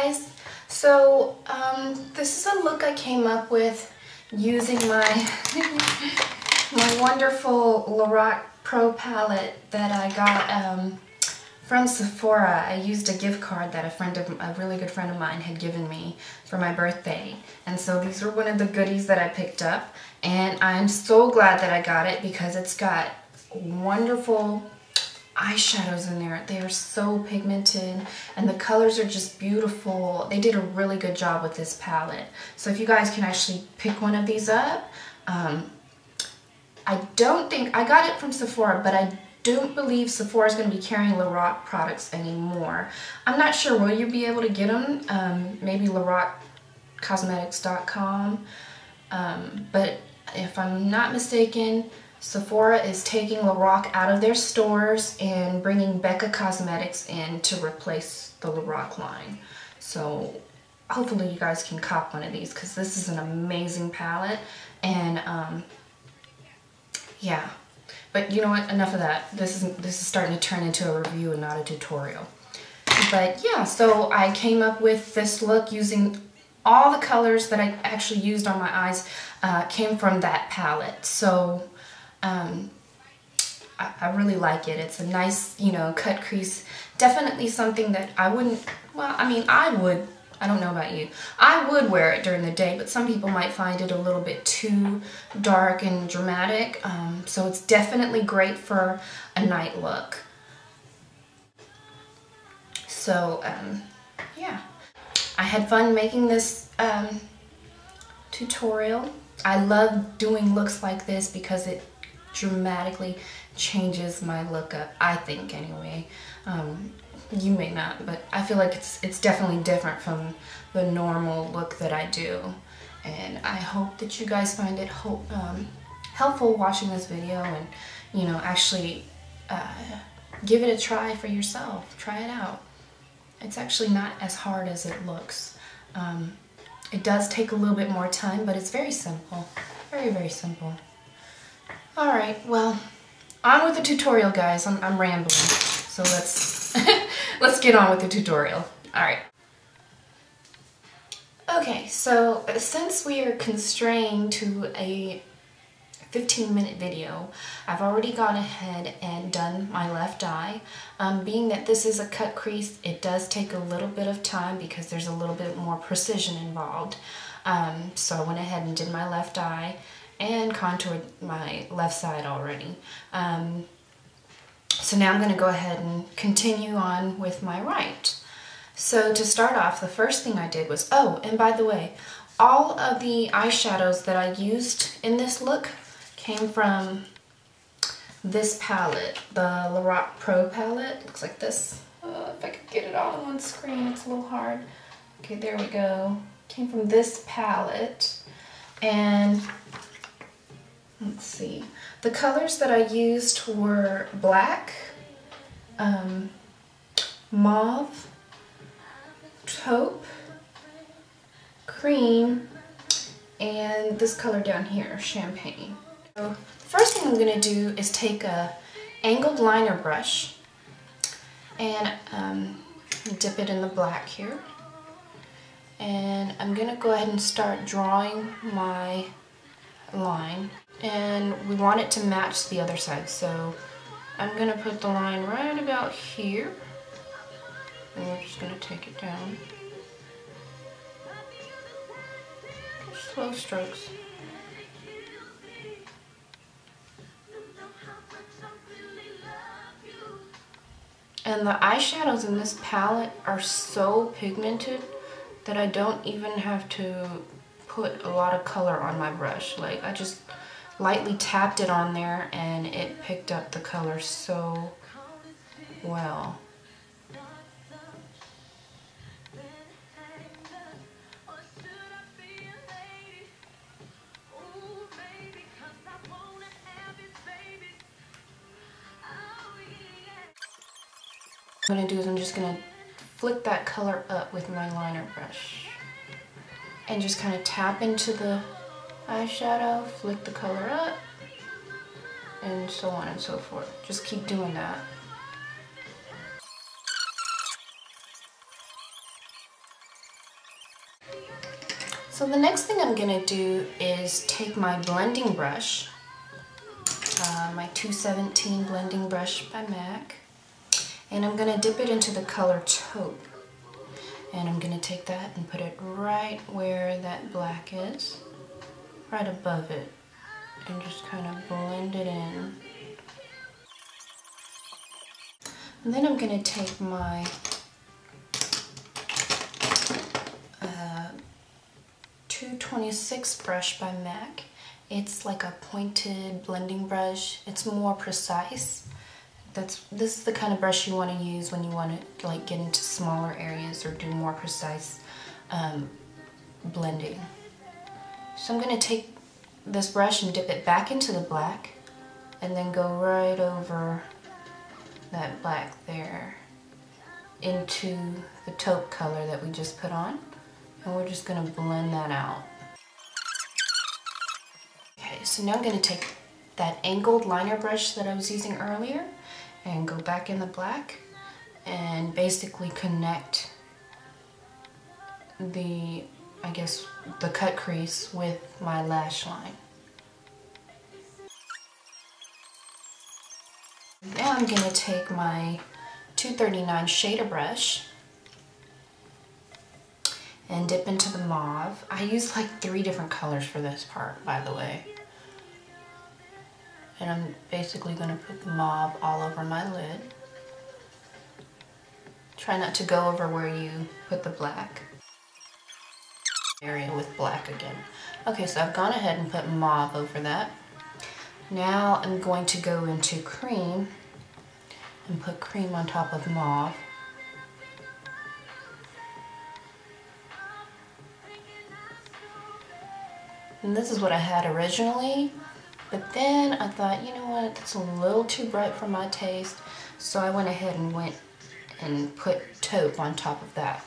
guys, so this is a look I came up with using my my wonderful Lorac Pro Palette that I got from Sephora. I used a gift card that a really good friend of mine had given me for my birthday, and so these were one of the goodies that I picked up, and I'm so glad that I got it because it's got wonderful eyeshadows in there. They are so pigmented and the colors are just beautiful. They did a really good job with this palette. So if you guys can actually pick one of these up, I don't think, I got it from Sephora, but I don't believe Sephora is going to be carrying Lorac products anymore. I'm not sure, will you be able to get them? Maybe LoracCosmetics.com. But if I'm not mistaken, Sephora is taking Lorac out of their stores and bringing Mica Cosmetics in to replace the Lorac line. So hopefully you guys can cop one of these because this is an amazing palette. And yeah, but you know what? Enough of that. This is starting to turn into a review and not a tutorial. But yeah, so I came up with this look using all the colors that I actually used on my eyes came from that palette. So I really like it. It's a nice, you know, cut crease. Definitely something that I wouldn't, well, I mean, I would, I don't know about you. I would wear it during the day, but some people might find it a little bit too dark and dramatic. So it's definitely great for a night look. So, yeah. I had fun making this tutorial. I love doing looks like this because it dramatically changes my look up, I think anyway. You may not, but I feel like it's definitely different from the normal look that I do. And I hope that you guys find it helpful watching this video and, you know, actually give it a try for yourself. Try it out. It's actually not as hard as it looks. It does take a little bit more time, but it's very simple. Very, very simple. Alright, well, on with the tutorial, guys. I'm rambling. So let's let's get on with the tutorial. Alright. Okay, so since we are constrained to a 15-minute video, I've already gone ahead and done my left eye. Being that this is a cut crease, it does take a little bit of time because there's a little bit more precision involved. So I went ahead and did my left eye and contoured my left side already. So now I'm going to go ahead and continue on with my right. So to start off, the first thing I did was, oh, and by the way, all of the eyeshadows that I used in this look came from this palette, the Lorac Pro Palette. Looks like this. If I could get it all on one screen, it's a little hard. Okay, there we go. Came from this palette. And let's see. The colors that I used were black, mauve, taupe, cream, and this color down here, champagne. So first thing I'm going to do is take a angled liner brush and dip it in the black here. And I'm going to go ahead and start drawing my line. And we want it to match the other side. So I'm going to put the line right about here. And we're just going to take it down. Slow strokes. And the eyeshadows in this palette are so pigmented that I don't even have to put a lot of color on my brush. Like, I just lightly tapped it on there and it picked up the color so well. What I'm going to do is I'm just going to flick that color up with my liner brush and just kind of tap into the eyeshadow, flick the color up, and so on and so forth. Just keep doing that. So the next thing I'm gonna do is take my blending brush, my 217 blending brush by MAC, and I'm gonna dip it into the color taupe. And I'm gonna take that and put it right where that black is, right above it, and just kind of blend it in. And then I'm gonna take my 226 brush by MAC. It's like a pointed blending brush. It's more precise. This is the kind of brush you want to use when you want to like get into smaller areas or do more precise blending. So I'm going to take this brush and dip it back into the black and then go right over that black there into the taupe color that we just put on, and we're just going to blend that out. Okay, so now I'm going to take that angled liner brush that I was using earlier and go back in the black and basically connect the, I guess, the cut crease with my lash line. Now I'm going to take my 239 shader brush and dip into the mauve. I use like 3 different colors for this part, by the way. And I'm basically going to put the mauve all over my lid. Try not to go over where you put the black. Area with black again. Okay, so I've gone ahead and put mauve over that. Now I'm going to go into cream and put cream on top of mauve. And this is what I had originally, but then I thought, you know what, it's a little too bright for my taste, so I went ahead and put taupe on top of that.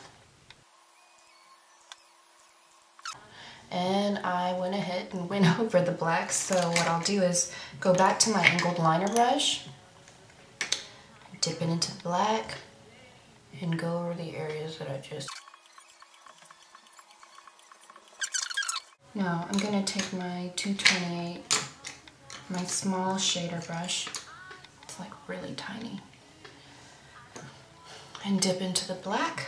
And I went ahead and went over the black, so what I'll do is go back to my angled liner brush, dip it into the black, and go over the areas that I just... Now I'm going to take my 228, my small shader brush, it's like really tiny, and dip into the black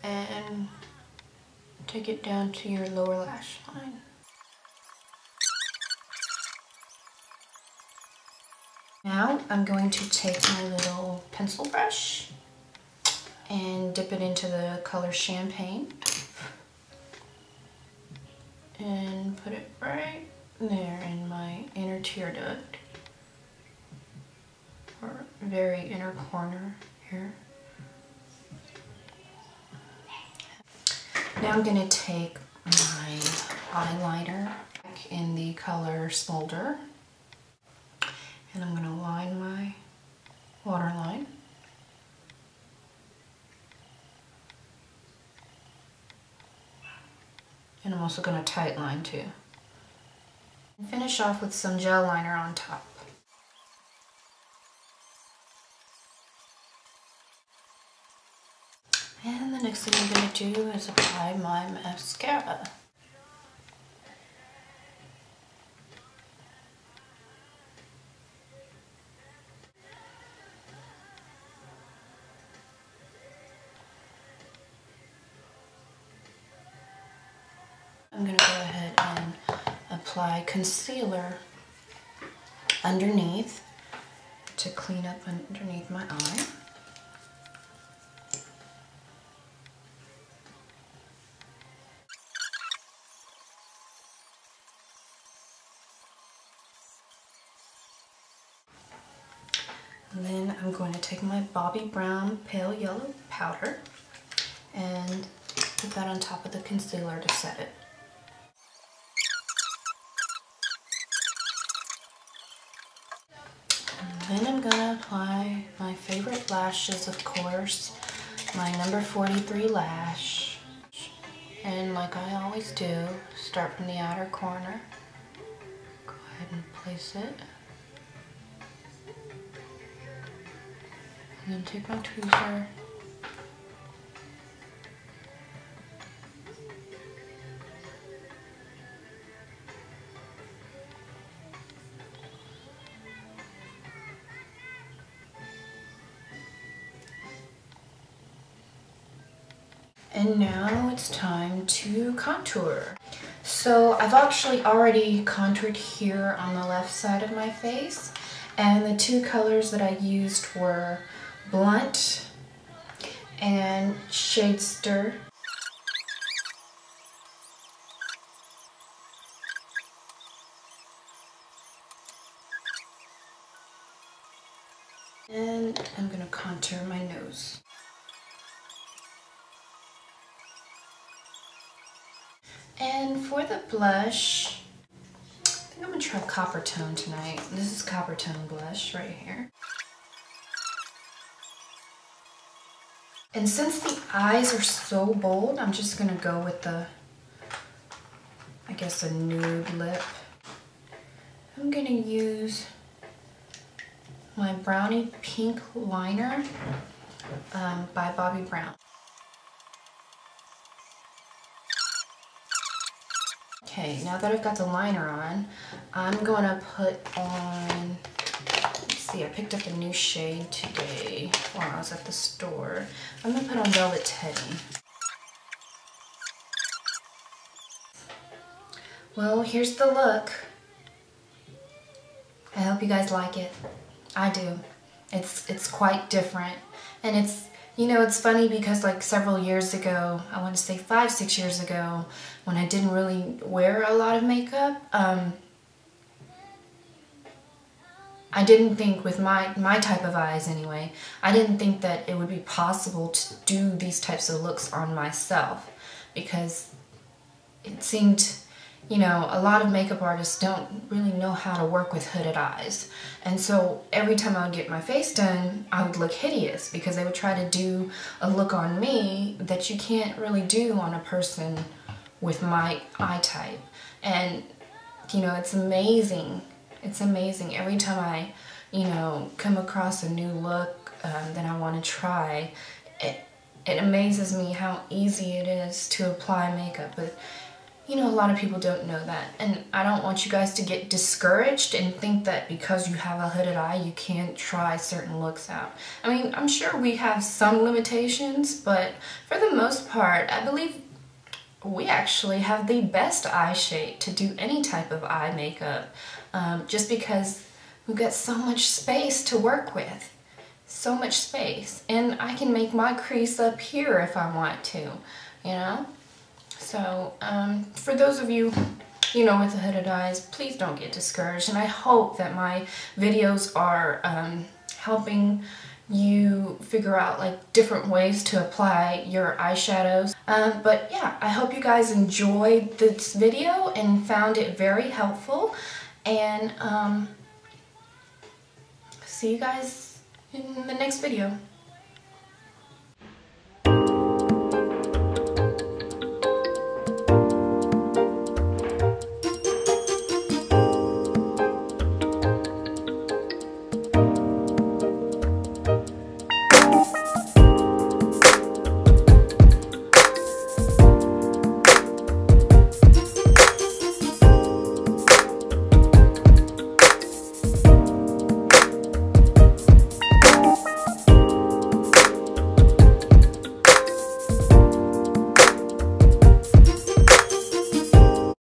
and take it down to your lower lash line. Now I'm going to take my little pencil brush and dip it into the color Champagne and put it right there in my inner tear duct, or very inner corner here. Now I'm going to take my eyeliner in the color Smolder, and I'm going to line my waterline. And I'm also going to tight line too. And finish off with some gel liner on top. And the next thing I'm going to do is apply my mascara. I'm going to go ahead and apply concealer underneath to clean up underneath my eye. And then I'm going to take my Bobbi Brown Pale Yellow powder and put that on top of the concealer to set it. Then I'm going to apply my favorite lashes, of course, my number 43 lash. And like I always do, start from the outer corner. Go ahead and place it. And then take my tweezer And now it's time to contour. So I've actually already contoured here on the left side of my face, and the two colors that I used were Blunt and Shadester. And I'm gonna contour my nose. And for the blush, I think I'm gonna try Copper Tone tonight. This is Copper Tone blush right here. And since the eyes are so bold, I'm just gonna go with the, I guess, a nude lip. I'm gonna use my Brownie Pink Liner by Bobbi Brown. Okay, now that I've got the liner on, I'm gonna put on, let's see, I picked up a new shade today while I was at the store. I'm gonna put on Velvet Teddy. Well, here's the look. I hope you guys like it. I do. It's quite different. And it's, you know, it's funny because like several years ago, I want to say 5-6 years ago, when I didn't really wear a lot of makeup, I didn't think, with my type of eyes anyway, I didn't think that it would be possible to do these types of looks on myself, because it seemed, you know, a lot of makeup artists don't really know how to work with hooded eyes. And so every time I would get my face done, I would look hideous because they would try to do a look on me that you can't really do on a person with my eye type. And, you know, it's amazing. It's amazing. Every time I, you know, come across a new look that I want to try, it amazes me how easy it is to apply makeup. But you know, a lot of people don't know that, and I don't want you guys to get discouraged and think that because you have a hooded eye, you can't try certain looks out. I mean, I'm sure we have some limitations, but for the most part, I believe we actually have the best eye shape to do any type of eye makeup, just because we've got so much space to work with. So much space. And I can make my crease up here if I want to, you know? So, for those of you, you know, with the hooded eyes, please don't get discouraged. And I hope that my videos are helping you figure out like different ways to apply your eyeshadows. But yeah, I hope you guys enjoyed this video and found it very helpful. And see you guys in the next video.